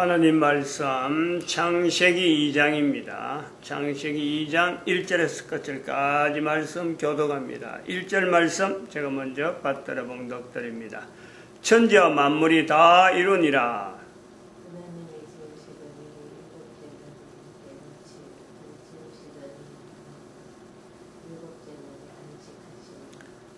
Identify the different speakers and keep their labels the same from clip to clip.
Speaker 1: 하나님 말씀 창세기 2장입니다. 창세기 2장 1절에서 끝절까지 말씀 교독합니다. 1절 말씀 제가 먼저 받들어 봉독드립니다. 천지와 만물이 다 이루니라.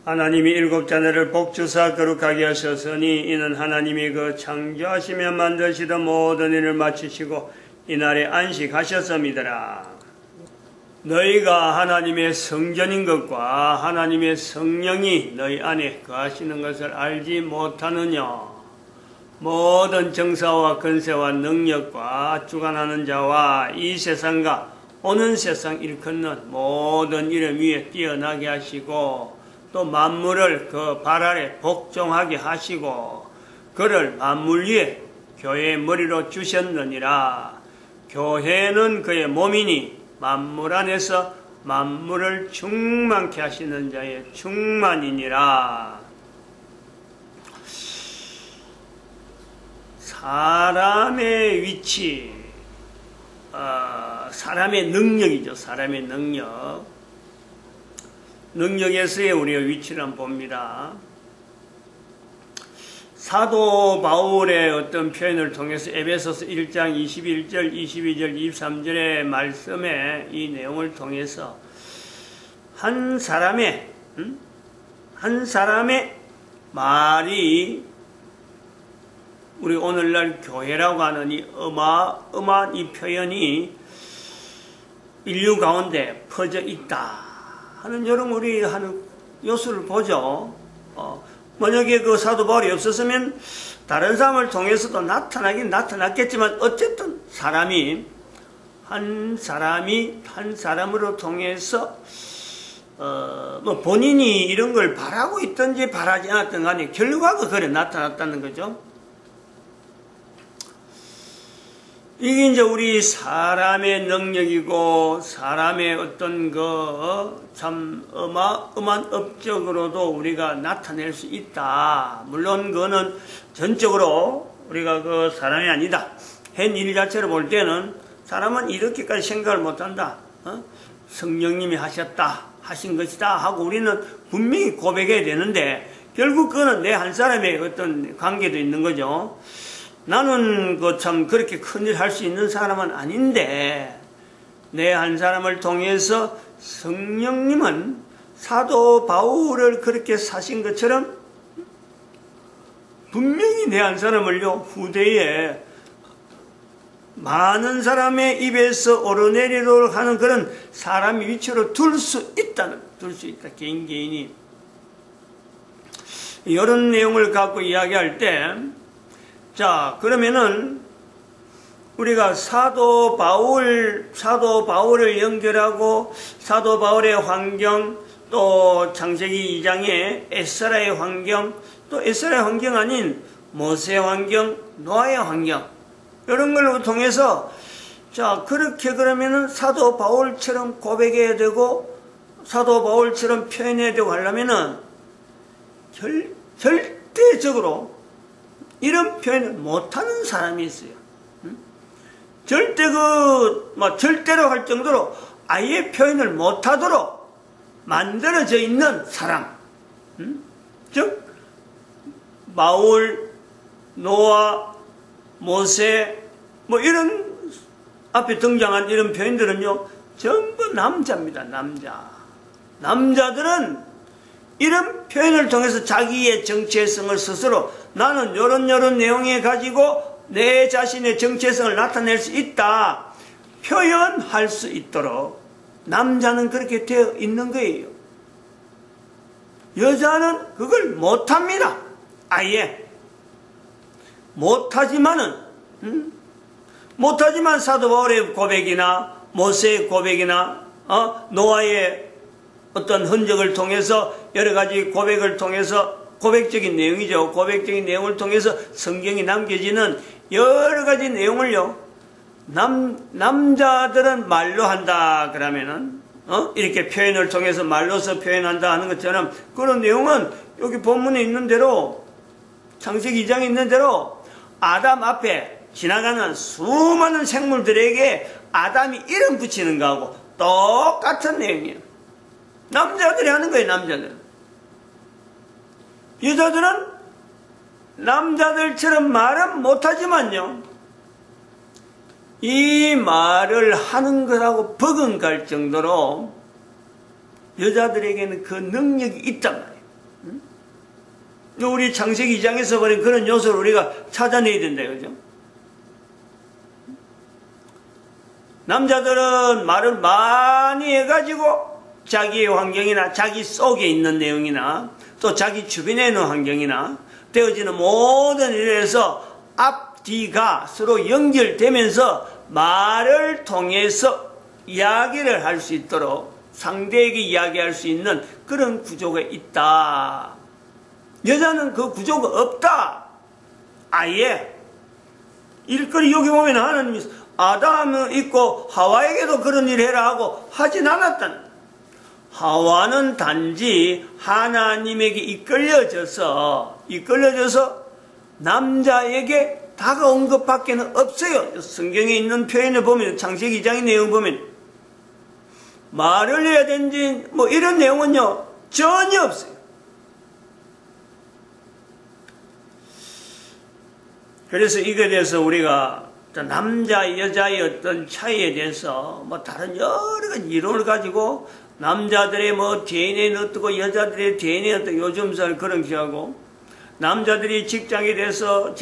Speaker 1: 하나님이 일곱 자녀를 복주사 거룩하게 하셨으니 이는 하나님이 그 창조하시며 만드시던 모든 일을 마치시고 이날에 안식하셨음이더라. 너희가 하나님의 성전인 것과 하나님의 성령이 너희 안에 거하시는 것을 알지 못하느냐. 모든 정사와 권세와 능력과 주관하는 자와 이 세상과 오는 세상 일컫는 모든 이름 위에 뛰어나게 하시고 또 만물을 그 발 아래 복종하게 하시고 그를 만물 위에 교회의 머리로 주셨느니라. 교회는 그의 몸이니 만물 안에서 만물을 충만케 하시는 자의 충만이니라. 사람의 위치, 사람의 능력이죠. 사람의 능력. 능력에서의 우리의 위치를 한번 봅니다. 사도 바울의 어떤 표현을 통해서 에베소서 1장 21절, 22절, 23절의 말씀에 이 내용을 통해서 한 사람의 말이 우리 오늘날 교회라고 하는 이 어마어마한 이 표현이 인류 가운데 퍼져 있다 하는 여러 우리 하는 요소를 보죠. 만약에 그 사도 바울이 없었으면 다른 사람을 통해서도 나타나긴 나타났겠지만 어쨌든 한 사람으로 통해서 뭐 본인이 이런 걸 바라고 있든지 바라지 않았든 간에 결과가 그래 나타났다는 거죠. 이게 이제 우리 사람의 능력이고 사람의 어떤 참 어마어마한 업적으로도 우리가 나타낼 수 있다. 물론 그거는 전적으로 우리가 그 사람이 아니다. 한 일 자체를 볼 때는 사람은 이렇게까지 생각을 못한다. 성령님이 하신 것이다 하고 우리는 분명히 고백해야 되는데 결국 그거는 내 한 사람의 어떤 관계도 있는 거죠. 나는 참 그렇게 큰일 할 수 있는 사람은 아닌데 내 한 사람을 통해서 성령님은 사도 바울을 그렇게 사신 것처럼 분명히 내 한 사람을요 후대에 많은 사람의 입에서 오르내리도록 하는 그런 사람의 위치로 둘 수 있다. 개인이 이런 내용을 갖고 이야기할 때 자, 그러면은 우리가 사도 바울을 연결하고 사도 바울의 환경, 또 창세기 2장의 에스라의 환경, 또 에스라의 환경 아닌 모세의 환경, 노아의 환경 이런 걸 통해서 자, 그렇게 그러면은 사도 바울처럼 고백해야 되고 사도 바울처럼 표현해야 되고 하려면은 절대적으로 이런 표현을 못하는 사람이 있어요. 절대로 할 정도로 아예 표현을 못하도록 만들어져 있는 사람. 즉, 바울, 노아, 모세, 이런 앞에 등장한 이런 표현들은요, 전부 남자입니다, 남자. 남자들은 이런 표현을 통해서 자기의 정체성을 스스로 나는 요런 내용에 가지고 내 자신의 정체성을 나타낼 수 있다. 표현할 수 있도록 남자는 그렇게 되어 있는 거예요. 여자는 그걸 못합니다. 아예. 못하지만 사도 바울의 고백이나 모세의 고백이나 노아의 어떤 흔적을 통해서 여러 가지 고백을 통해서 고백적인 내용이죠. 고백적인 내용을 통해서 성경이 남겨지는 여러 가지 내용을요. 남자들은 말로 한다 그러면은 이렇게 표현을 통해서 말로서 표현한다 하는 것처럼 그런 내용은 여기 본문에 있는 대로 창세기 2장에 있는 대로 아담 앞에 지나가는 수많은 생물들에게 아담이 이름 붙이는 거하고 똑같은 내용이에요. 남자들이 하는 거예요, 남자들은. 여자들은 남자들처럼 말은 못하지만요, 이 말을 하는 거라고 버금갈 정도로 여자들에게는 그 능력이 있단 말이에요. 우리 창세기 2장에서 버린 그런 요소를 우리가 찾아내야 된다, 그죠? 남자들은 말을 많이 해가지고 자기의 환경이나 자기 속에 있는 내용이나 또 자기 주변에 있는 환경이나 되어지는 모든 일에서 앞뒤가 서로 연결되면서 말을 통해서 이야기를 할 수 있도록 상대에게 이야기할 수 있는 그런 구조가 있다. 여자는 그 구조가 없다. 아예. 일거리 여기 보면 하나님이 아담은 있고 하와에게도 그런 일을 해라 하고 하진 않았다는. 하와는 단지 하나님에게 이끌려져서 남자에게 다가온 것밖에는 없어요. 성경에 있는 표현을 보면, 창세기 2장의 내용 보면 말을 해야 되는지 뭐 이런 내용은요 전혀 없어요. 그래서 이거에 대해서 우리가 남자 여자의 어떤 차이에 대해서 뭐 다른 여러 가지 이론을 가지고 남자들의 뭐 DNA는 어떻고 여자들의 DNA는 어떻고 요즘서 그런 기하고, 남자들이 직장에서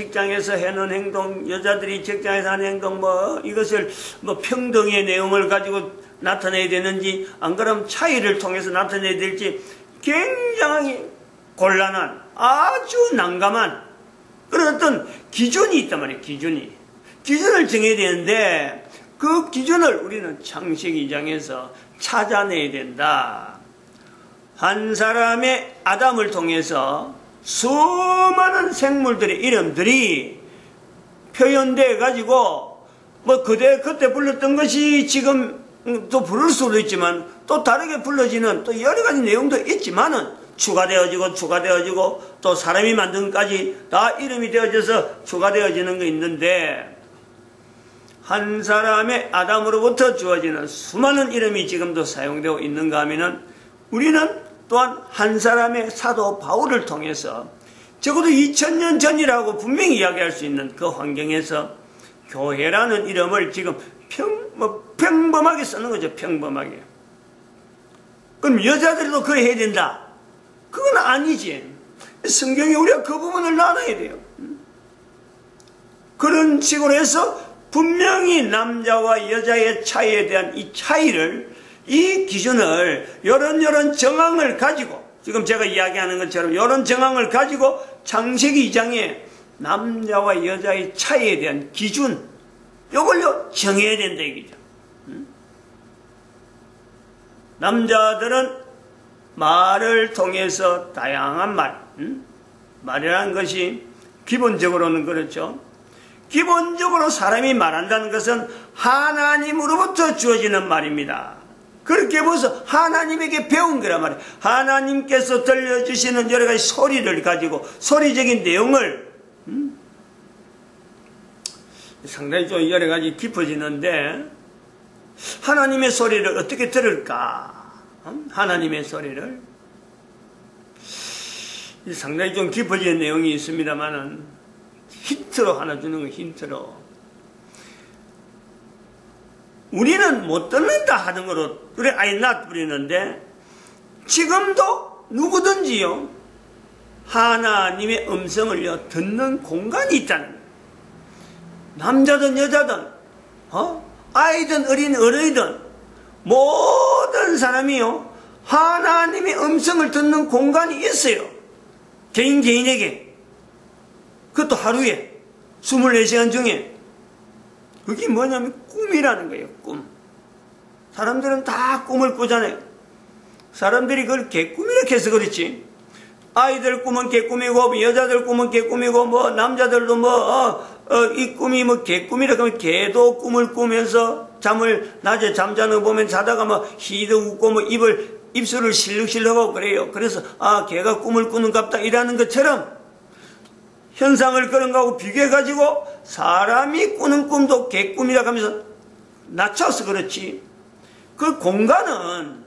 Speaker 1: 하는 행동, 여자들이 직장에서 하는 행동, 뭐 이것을 뭐 평등의 내용을 가지고 나타내야 되는지, 안 그러면 차이를 통해서 나타내야 될지 굉장히 곤란한, 아주 난감한 그런 어떤 기준이 있단 말이에요. 기준을 정해야 되는데 그 기준을 우리는 창세기 2장에서 찾아내야 된다. 한 사람의 아담을 통해서 수많은 생물들의 이름들이 표현되어 가지고 뭐 그때 불렀던 것이 지금 또 부를 수도 있지만 또 다르게 불러지는 또 여러 가지 내용도 있지만은 추가되어지고 또 사람이 만든 것까지 다 이름이 되어져서 추가되어지는 거 있는데, 한 사람의 아담으로부터 주어지는 수많은 이름이 지금도 사용되고 있는가 하면은, 우리는 또한 한 사람의 사도 바울을 통해서 적어도 2000년 전이라고 분명히 이야기할 수 있는 그 환경에서 교회라는 이름을 지금 평범하게 쓰는 거죠. 평범하게. 그럼 여자들도 그래 해야 된다? 그건 아니지. 성경에 우리가 그 부분을 나눠야 돼요. 그런 식으로 해서 분명히 남자와 여자의 차이에 대한 이 차이를, 이 기준을 이런 정황을 가지고, 지금 제가 이야기하는 것처럼 이런 정황을 가지고 창세기 2장에 남자와 여자의 차이에 대한 기준, 이걸로 정해야 된다 얘기죠. 남자들은 말을 통해서 다양한 말이라는 것이 기본적으로는 그렇죠. 기본적으로 사람이 말한다는 것은 하나님으로부터 주어지는 말입니다. 그렇게 보서 하나님에게 배운 거란 말이에요. 하나님께서 들려주시는 여러 가지 소리를 가지고 소리적인 내용을 상당히 좀 여러 가지 깊어지는데, 하나님의 소리를 어떻게 들을까? 하나님의 소리를 상당히 좀 깊어지는 내용이 있습니다만은 힌트로 하나 주는 거, 힌트로. 우리는 못 듣는다 하는 거로 그래 아예 놔두리는데, 지금도 누구든지요 하나님의 음성을요 듣는 공간이 있다는 거예요. 남자든 여자든 아이든 어린이든 모든 사람이요 하나님의 음성을 듣는 공간이 있어요. 개인에게. 그것도 하루에 24시간 중에. 그게 뭐냐면 꿈이라는 거예요. 꿈. 사람들은 다 꿈을 꾸잖아요. 사람들이 그걸 개꿈이라고 해서 그렇지, 아이들 꿈은 개꿈이고 여자들 꿈은 개꿈이고 뭐 남자들도 이 꿈이 뭐 개꿈이라 그러면 개도 꿈을 꾸면서 잠을 낮에 잠자는 거 보면 자다가 뭐 희도 웃고 뭐 입술을 실룩실룩하고 그래요. 그래서 개가 꿈을 꾸는갑다 이라는 것처럼 현상을 그런 거하고 비교해 가지고 사람이 꾸는 꿈도 개꿈이라고 하면서 낮춰서 그렇지. 그 공간은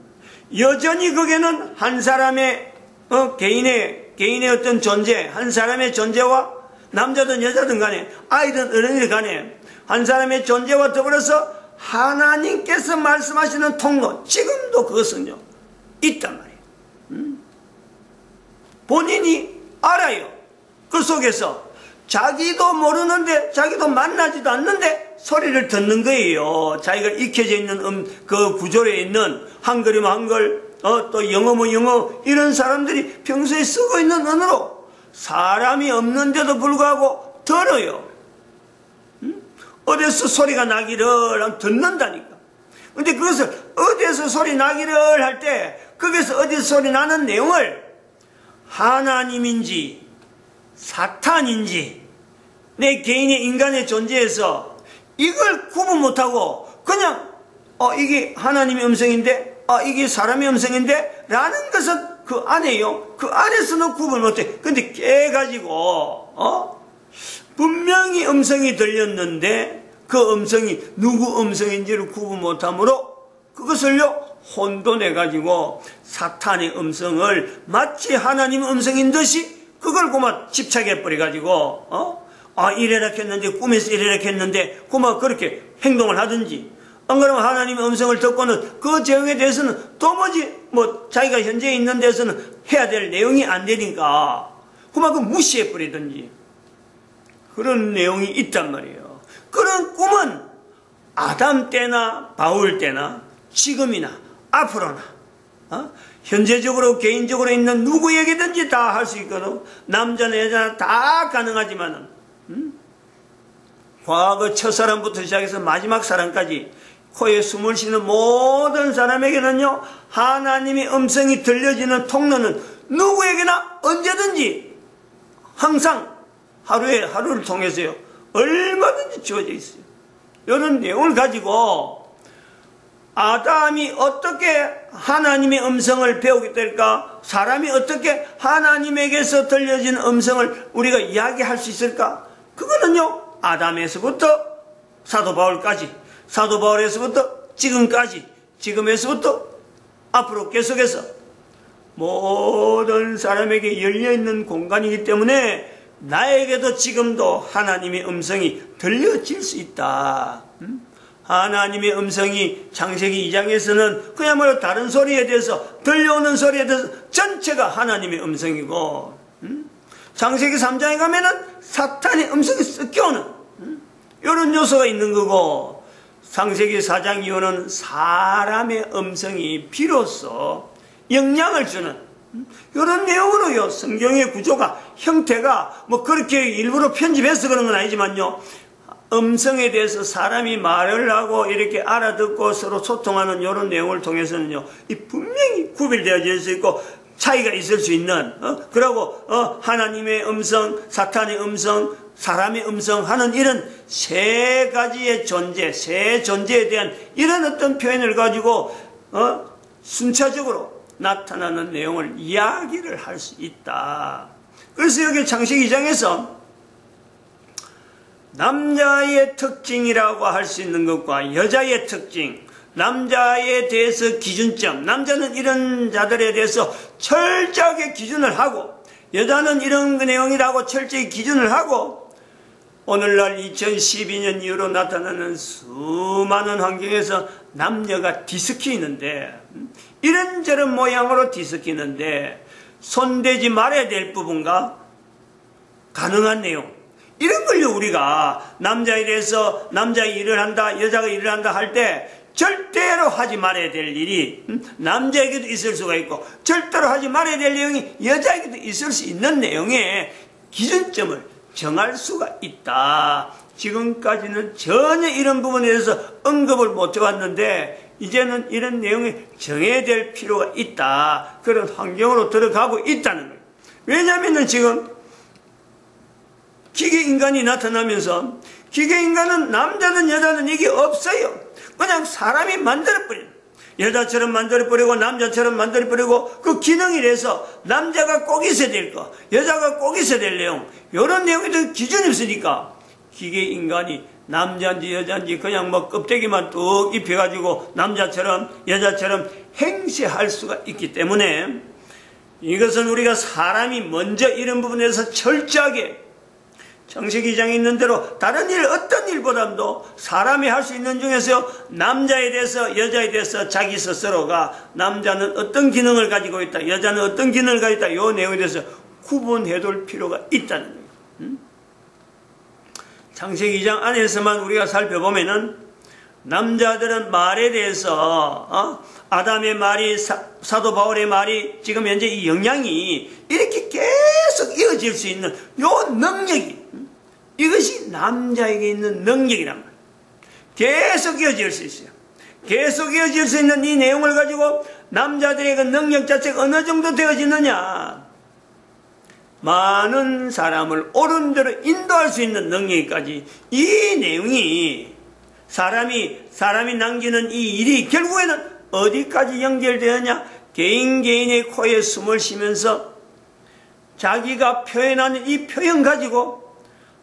Speaker 1: 여전히 거기는 한 사람의 개인의 어떤 존재, 한 사람의 존재와 남자든 여자든 간에 아이든 어른이든 간에 한 사람의 존재와 더불어서 하나님께서 말씀하시는 통로, 지금도 그것은요 있단 말이에요. 본인이 알아요. 그 속에서 자기도 모르는데, 자기도 만나지도 않는데 소리를 듣는 거예요. 자기가 익혀져 있는 그 구조에 있는 한글이면 한글, 또 영어면 영어, 이런 사람들이 평소에 쓰고 있는 언어로 사람이 없는데도 불구하고 들어요. 어디서 소리가 나기를 듣는다니까. 근데 그것을 어디서 소리 나기를 할 때 거기서 어디서 소리 나는 내용을 하나님인지 사탄인지 내 개인의 인간의 존재에서 이걸 구분 못하고 그냥 이게 하나님의 음성인데 이게 사람의 음성인데 라는 것은 그 안에요. 그 안에서는 구분 못해. 근데 깨가지고 분명히 음성이 들렸는데 그 음성이 누구 음성인지를 구분 못하므로 그것을요 혼돈해가지고 사탄의 음성을 마치 하나님의 음성인 듯이 그걸 그만 집착해버려가지고 이래라 했는데 꿈에서 이래라 했는데 그만 그렇게 행동을 하든지 안 그러면 하나님의 음성을 듣고는 그 제형에 대해서는 도무지 자기가 현재 있는 데서는 해야 될 내용이 안 되니까 그만 그 무시해버리든지 그런 내용이 있단 말이에요. 그런 꿈은 아담 때나 바울 때나 지금이나 앞으로나 현재적으로 개인적으로 있는 누구에게든지 다 할 수 있거든. 남자나 여자나 다 가능하지만은 과거 첫사랑부터 시작해서 마지막 사랑까지 코에 숨을 쉬는 모든 사람에게는요 하나님의 음성이 들려지는 통로는 누구에게나 언제든지 항상 하루를 통해서요 얼마든지 주어져 있어요. 이런 내용을 가지고 아담이 어떻게 하나님의 음성을 배우게 될까? 사람이 어떻게 하나님에게서 들려진 음성을 우리가 이야기할 수 있을까? 그거는요 아담에서부터 사도 바울까지, 사도 바울에서부터 지금까지, 지금에서부터 앞으로 계속해서 모든 사람에게 열려있는 공간이기 때문에 나에게도 지금도 하나님의 음성이 들려질 수 있다. 하나님의 음성이 창세기 2장에서는 그야말로 다른 소리에 대해서 들려오는 소리에 대해서 전체가 하나님의 음성이고 창세기 3장에 가면은 사탄의 음성이 섞여오는 이런 요소가 있는 거고 창세기 4장 이후는 사람의 음성이 비로소 영향을 주는 이런 내용으로요 성경의 구조가 형태가 그렇게 일부러 편집해서 그런 건 아니지만요 음성에 대해서 사람이 말을 하고 이렇게 알아듣고 서로 소통하는 이런 내용을 통해서는요 분명히 구별되어질 수 있고 차이가 있을 수 있는 그리고 하나님의 음성, 사탄의 음성, 사람의 음성 하는 이런 세 가지의 존재, 세 존재에 대한 이런 어떤 표현을 가지고 순차적으로 나타나는 내용을 이야기를 할 수 있다. 그래서 여기 창세기 2장에서 남자의 특징이라고 할 수 있는 것과 여자의 특징, 남자에 대해서 기준점, 남자는 이런 자들에 대해서 철저하게 기준을 하고 여자는 이런 내용이라고 철저히 기준을 하고 오늘날 2012년 이후로 나타나는 수많은 환경에서 남녀가 뒤섞이는데 이런저런 모양으로 뒤섞이는데 손대지 말아야 될 부분과 가능한 내용 이런 걸요 우리가 남자에 대해서 남자가 일을 한다 여자가 일을 한다 할 때 절대로 하지 말아야 될 일이 남자에게도 있을 수가 있고 절대로 하지 말아야 될 내용이 여자에게도 있을 수 있는 내용의 기준점을 정할 수가 있다. 지금까지는 전혀 이런 부분에 대해서 언급을 못 해왔는데 이제는 이런 내용이 정해야 될 필요가 있다. 그런 환경으로 들어가고 있다는 거예요. 왜냐하면 지금 기계인간이 나타나면서 기계인간은 남자든 여자든 이게 없어요. 그냥 사람이 만들어버려. 여자처럼 만들어버리고 남자처럼 만들어버리고 그 기능이 돼서 남자가 꼭 있어야 될 거, 여자가 꼭 있어야 될 내용 이런 내용이 기준이 없으니까 기계 인간이 남자인지 여자인지 그냥 뭐 껍데기만 뚝 입혀가지고 남자처럼 여자처럼 행세할 수가 있기 때문에 이것은 우리가 사람이 먼저 이런 부분에서 철저하게 창세기 2장에 있는 대로 다른 일 어떤 일보다도 사람이 할 수 있는 중에서 남자에 대해서 여자에 대해서 자기 스스로가 남자는 어떤 기능을 가지고 있다 여자는 어떤 기능을 가지고 있다 이 내용에 대해서 구분해 둘 필요가 있다는 거예요. 창세기 2장 안에서만 우리가 살펴보면은 남자들은 말에 대해서 아담의 말이 사도 바울의 말이 지금 현재 이 영향이 이렇게 계속 이어질 수 있는 요 능력이 이것이 남자에게 있는 능력이란 말이에요. 계속 이어질 수 있어요. 계속 이어질 수 있는 이 내용을 가지고 남자들의 그 능력 자체가 어느 정도 되어지느냐 많은 사람을 옳은 대로 인도할 수 있는 능력까지 이 내용이 사람이 남기는 이 일이 결국에는 어디까지 연결되느냐 개인의 코에 숨을 쉬면서 자기가 표현하는 이 표현 가지고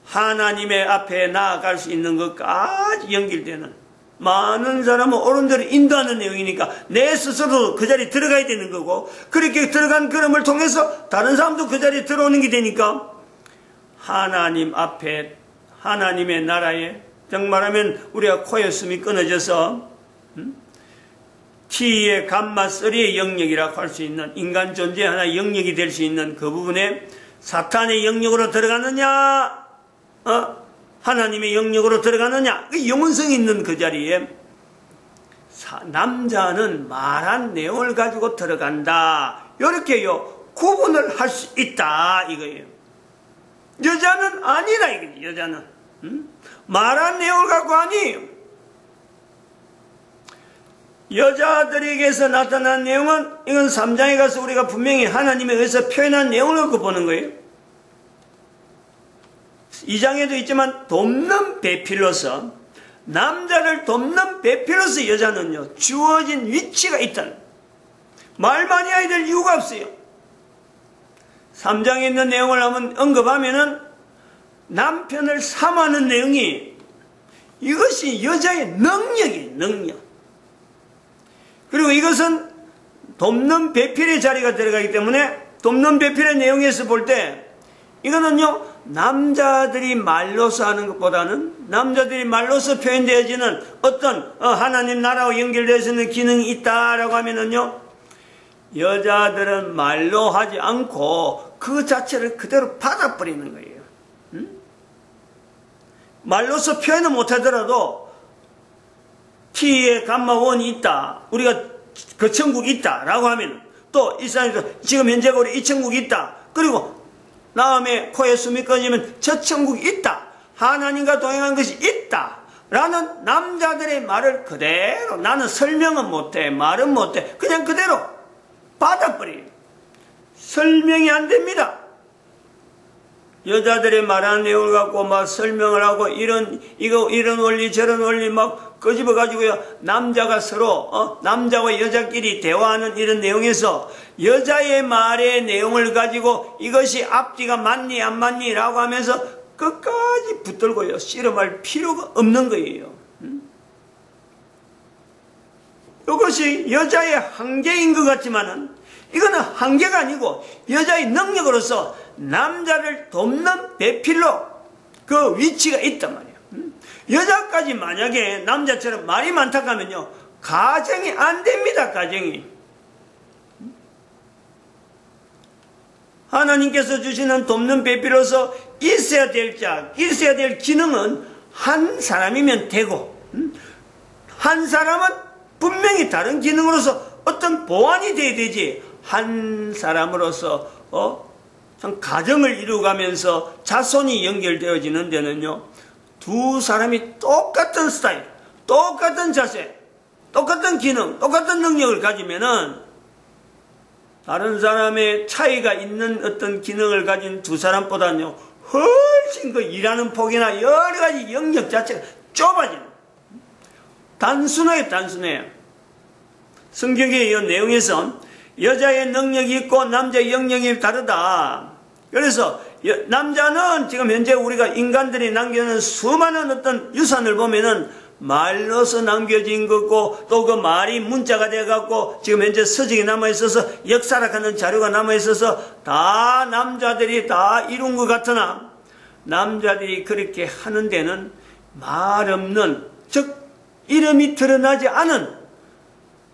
Speaker 1: 하나님의 앞에 나아갈 수 있는 것까지 연결되는 많은 사람은 옳은 대로 인도하는 내용이니까 내 스스로도 그 자리에 들어가야 되는 거고 그렇게 들어간 걸음을 통해서 다른 사람도 그 자리에 들어오는 게 되니까 하나님 앞에 하나님의 나라에 정말하면 우리가 코에 숨이 끊어져서 T의 감마 3의 영역이라고 할 수 있는 인간 존재 하나의 영역이 될 수 있는 그 부분에 사탄의 영역으로 들어가느냐 하나님의 영역으로 들어가느냐 그 영혼성이 있는 그 자리에 남자는 말한 내용을 가지고 들어간다 이렇게요 구분을 할 수 있다 이거예요. 여자는 아니라 이거지. 여자는 말한 내용을 갖고 아니에요. 여자들에게서 나타난 내용은 이건 3장에 가서 우리가 분명히 하나님에 의해서 표현한 내용을 갖고 보는 거예요. 2장에도 있지만 돕는 배필로서 남자를 돕는 배필로서 여자는요 주어진 위치가 있다는 말 많이 해야 될 이유가 없어요. 3장에 있는 내용을 한번 언급하면은 남편을 삼하는 내용이 이것이 여자의 능력이에요. 능력. 그리고 이것은 돕는 배필의 자리가 들어가기 때문에 돕는 배필의 내용에서 볼 때 이거는요 남자들이 말로서 하는 것보다는 남자들이 말로서 표현되어지는 어떤 하나님 나라와 연결되어지는 기능이 있다라고 하면은요 여자들은 말로 하지 않고 그 자체를 그대로 받아버리는 거예요. 말로서 표현을 못하더라도 T의 감마 1이 있다 우리가 그 천국이 있다 라고 하면 또 이 사람에서 지금 현재가 우리 이 천국이 있다 그리고 다음에 코에 숨이 꺼지면 저 천국이 있다 하나님과 동행한 것이 있다 라는 남자들의 말을 그대로 나는 설명은 못해 말은 못해 그냥 그대로 받아버려요. 설명이 안 됩니다. 여자들의 말하는 내용을 갖고 막 설명을 하고 이런 원리 저런 원리 막 끄집어 가지고요 남자가 서로 남자와 여자끼리 대화하는 이런 내용에서 여자의 말의 내용을 가지고 이것이 앞뒤가 맞니 안 맞니 라고 하면서 끝까지 붙들고요 씨름할 필요가 없는 거예요. 이것이 여자의 한계인 것 같지만은 이거는 한계가 아니고 여자의 능력으로서 남자를 돕는 배필로 그 위치가 있단 말이에요. 여자까지 만약에 남자처럼 말이 많다고 하면요 가정이 안 됩니다. 가정이 하나님께서 주시는 돕는 배필로서 있어야 될 있어야 될 기능은 한 사람이면 되고 한 사람은 분명히 다른 기능으로서 어떤 보완이 돼야 되지 한 사람으로서 참 가정을 이루어가면서 자손이 연결되어지는 데는요 두 사람이 똑같은 스타일 똑같은 자세 똑같은 기능 똑같은 능력을 가지면은 다른 사람의 차이가 있는 어떤 기능을 가진 두 사람보다는요 훨씬 그 일하는 폭이나 여러 가지 영역 자체가 좁아지는 단순해요. 성경의 이 내용에서 여자의 능력이 있고 남자의 영역이 다르다. 그래서 남자는 지금 현재 우리가 인간들이 남겨놓은 수많은 어떤 유산을 보면은 말로서 남겨진 거고 또 그 말이 문자가 돼갖고 지금 현재 서적이 남아있어서 역사락하는 자료가 남아있어서 다 남자들이 다 이룬 것 같으나 남자들이 그렇게 하는 데는 말 없는, 즉 이름이 드러나지 않은,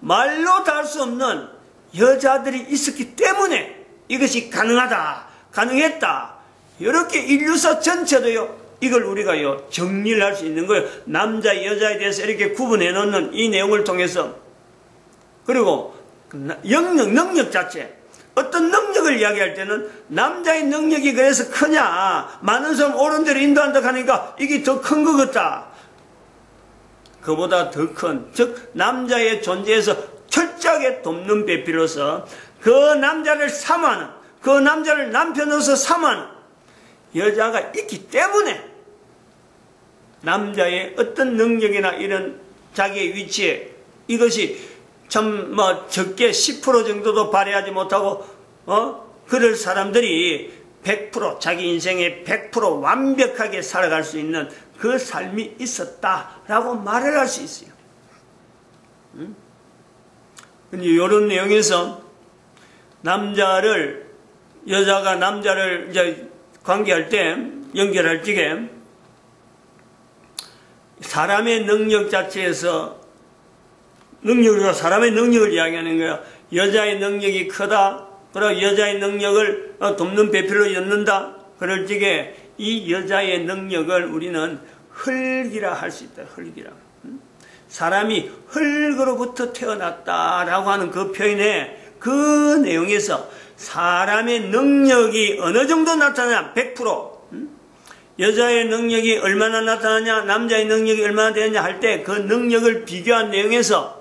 Speaker 1: 말로 다 할 수 없는 여자들이 있었기 때문에 이것이 가능했다. 이렇게 인류사 전체도요, 이걸 우리가요, 정리를 할 수 있는 거예요. 남자, 여자에 대해서 이렇게 구분해 놓는 이 내용을 통해서. 그리고 능력 자체. 어떤 능력을 이야기할 때는 남자의 능력이 그래서 크냐, 많은 사람 옳은 대로 인도한다 하니까 이게 더 큰 것 같다. 그보다 더 큰, 즉 남자의 존재에서 철저하게 돕는 배필로서 그 남자를 삼하는, 그 남자를 남편으로서 삼하는 여자가 있기 때문에 남자의 어떤 능력이나 이런 자기의 위치에 이것이 참 적게 10% 정도도 발휘하지 못하고 그럴 사람들이 100% 자기 인생에 100% 완벽하게 살아갈 수 있는 그 삶이 있었다라고 말을 할 수 있어요. 근데 이런 내용에서 여자가 남자를 이제 관계할 때, 연결할 적에 사람의 능력 자체에서 사람의 능력을 이야기하는 거야. 여자의 능력이 크다. 그리고 여자의 능력을 돕는 배필로 엮는다. 그럴 적에 이 여자의 능력을 우리는 흙이라 할 수 있다. 흙이라. 사람이 흙으로부터 태어났다라고 하는 그 표현에 그 내용에서 사람의 능력이 어느 정도 나타나냐? 100%. 여자의 능력이 얼마나 나타나냐? 남자의 능력이 얼마나 되느냐 할 때 그 능력을 비교한 내용에서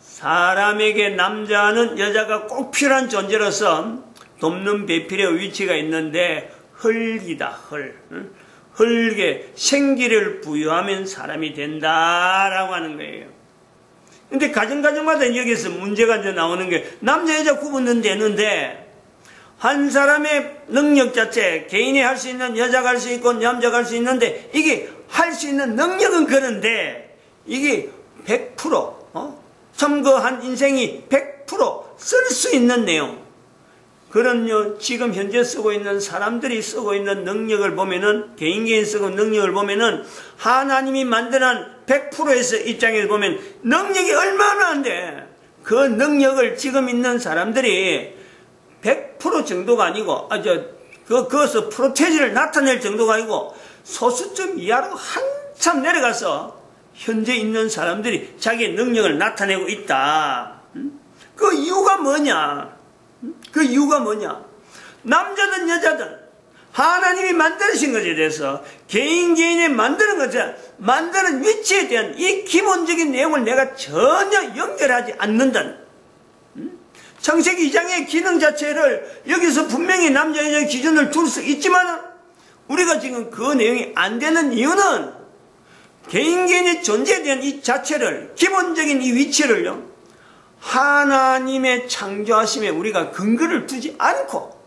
Speaker 1: 사람에게 남자는 여자가 꼭 필요한 존재로서 돕는 배필의 위치가 있는데 흙이다. 흙에 생기를 부여하면 사람이 된다라고 하는 거예요. 근데 가정마다 여기서 문제가 이제 나오는 게 남자 여자 구분은 되는데 한 사람의 능력 자체, 개인이 할 수 있는, 여자가 할 수 있고 남자가 할 수 있는데 이게 할 수 있는 능력은 그런데 이게 100% 참고한 인생이 100% 쓸 수 있는 내용, 그런 지금 현재 쓰고 있는 사람들이 쓰고 있는 능력을 보면은, 개인 쓰고 능력을 보면은 하나님이 만드는 100%에서 입장에서 보면 능력이 얼마나 안 돼. 그 능력을 지금 있는 사람들이 100% 정도가 아니고, 그것을 프로테지를 나타낼 정도가 아니고, 소수점 이하로 한참 내려가서, 현재 있는 사람들이 자기의 능력을 나타내고 있다. 그 이유가 뭐냐? 남자든 여자든, 하나님이 만드신 것에 대해서, 개인이 만드는 것에, 만드는 위치에 대한 이 기본적인 내용을 내가 전혀 연결하지 않는다는, 창세기 2장의 기능 자체를 여기서 분명히 남자 여자의 기준을 둘 수 있지만 우리가 지금 그 내용이 안 되는 이유는 개인의 존재에 대한 이 자체를, 기본적인 이 위치를요, 하나님의 창조하심에 우리가 근거를 두지 않고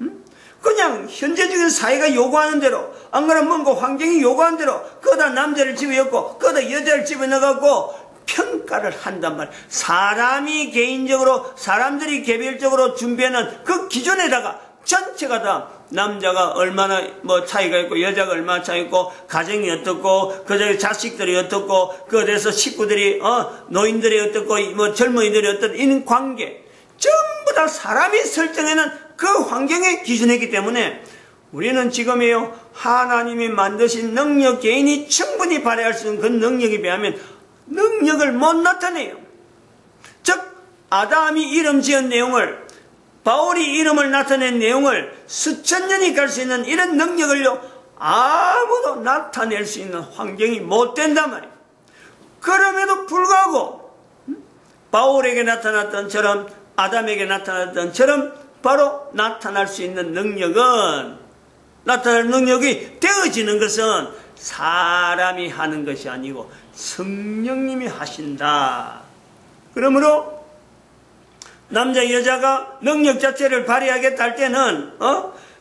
Speaker 1: 그냥 현재적인 사회가 요구하는 대로, 안 그러면 뭔가 환경이 요구하는 대로 거기다 남자를 집어넣고 거기다 여자를 집어넣어갖고 평가를 한단 말이에요. 사람이 개인적으로, 사람들이 개별적으로 준비하는 그 기준에다가 전체가 다 남자가 얼마나 차이가 있고 여자가 얼마나 차이 있고 가정이 어떻고 그 자식들이 어떻고 그래서 식구들이 노인들이 어떻고 젊은이들이 어떻고 이런 관계 전부 다 사람이 설정해놓은 그 환경의 기준이기 때문에 우리는 지금이요, 하나님이 만드신 능력, 개인이 충분히 발휘할 수 있는 그 능력에 비하면 능력을 못 나타내요. 즉 아담이 이름 지은 내용을, 바울이 이름을 나타낸 내용을 수천 년이 갈 수 있는 이런 능력을요, 아무도 나타낼 수 있는 환경이 못 된단 말이에요. 그럼에도 불구하고 바울에게 나타났던 처럼, 아담에게 나타났던 처럼 바로 나타날 수 있는 능력은, 나타날 능력이 되어지는 것은 사람이 하는 것이 아니고 성령님이 하신다. 그러므로 남자 여자가 능력 자체를 발휘하겠다 할 때는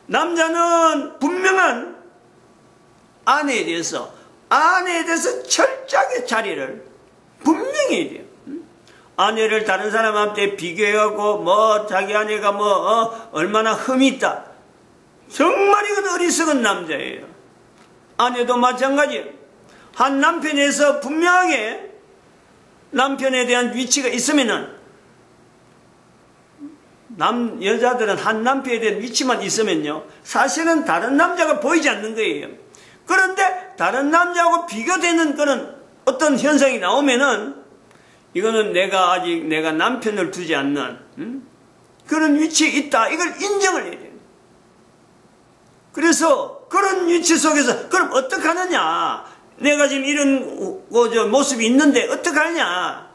Speaker 1: 남자는 분명한 아내에 대해서 철저하게 자리를 분명히 해야 돼요. 아내를 다른 사람한테 비교해갖고 자기 아내가 얼마나 흠이 있다. 정말 이건 어리석은 남자예요. 아내도 마찬가지예요. 한 남편에서 분명하게 남편에 대한 위치가 있으면은 여자들은 한 남편에 대한 위치만 있으면요, 사실은 다른 남자가 보이지 않는 거예요. 그런데 다른 남자하고 비교되는 그런 어떤 현상이 나오면은 이거는 내가 남편을 두지 않는 그런 위치에 있다. 이걸 인정을 해야 돼요. 그래서 그런 위치 속에서 그럼 어떡하느냐? 내가 지금 이런 모습이 있는데 어떡하냐?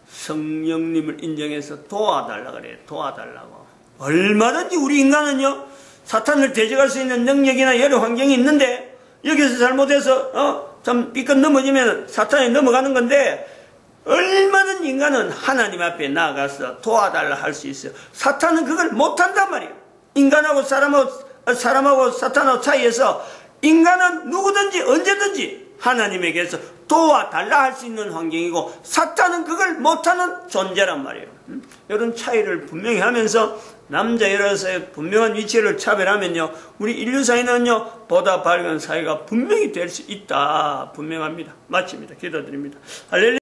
Speaker 1: 성령님을 인정해서 도와달라 그래요. 도와달라고. 얼마든지 우리 인간은요, 사탄을 대적할 수 있는 능력이나 여러 환경이 있는데 여기서 잘못해서 참 삐끗 넘어지면 사탄이 넘어가는 건데, 얼마든 인간은 하나님 앞에 나아가서 도와달라 할 수 있어요. 사탄은 그걸 못한단 말이에요. 인간하고 사람하고 사탄하고 사이에서 인간은 누구든지 언제든지 하나님에게서 도와달라 할 수 있는 환경이고, 사탄은 그걸 못하는 존재란 말이에요. 이런 차이를 분명히 하면서 남자 여자의 분명한 위치를 차별하면요, 우리 인류 사회는요 보다 밝은 사회가 분명히 될 수 있다. 분명합니다. 마칩니다. 기도드립니다. 할렐루야.